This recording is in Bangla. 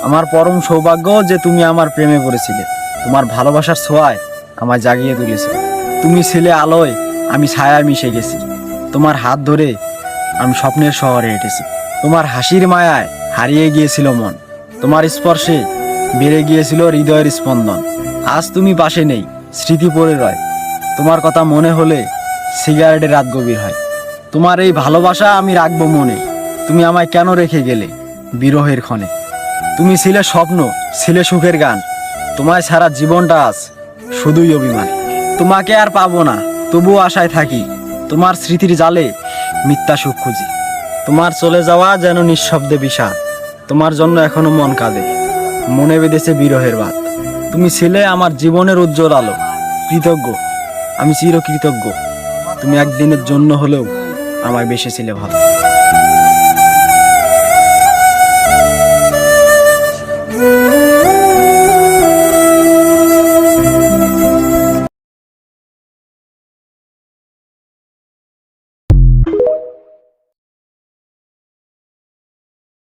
আমার পরম সৌভাগ্য যে তুমি আমার প্রেমে পড়েছিলে। তোমার ভালোবাসার ছোঁয়ায় আমায় জাগিয়ে তুলেছে। তুমি ছিলে আলোয়, আমি ছায়ায় মিশে গেছি। তোমার হাত ধরে আমি স্বপ্নের শহরে হেঁটেছি। তোমার হাসির মায়ায় হারিয়ে গিয়েছিল মন। তোমার স্পর্শে বেড়ে গিয়েছিল হৃদয়ের স্পন্দন। আজ তুমি পাশে নেই, স্মৃতি পড়ে রয়। তোমার কথা মনে হলে সিগারেটে রাত গভীর হয়। তোমার এই ভালোবাসা আমি রাখবো মনে। তুমি আমায় কেন রেখে গেলে বিরহের ক্ষণে? তুমি ছিলে স্বপ্ন, ছিলে সুখের গান। তোমায় ছাড়া জীবনটা আজ শুধুই অভিমান। তোমাকে আর পাবো না, তবুও আশায় থাকি। তোমার স্মৃতির জালে মিথ্যা সুখ খুঁজি। তোমার চলে যাওয়া যেন নিঃশব্দে বিষাদ। তোমার জন্য এখনো মন কাঁদে, মনে বেঁধেছে বিরহের বাত। তুমি ছিলে আমার জীবনের উজ্জ্বল আলো। কৃতজ্ঞ, আমি চিরকৃতজ্ঞ। তুমি একদিনের জন্য হলেও আমায় বেসেছিলে ভালো।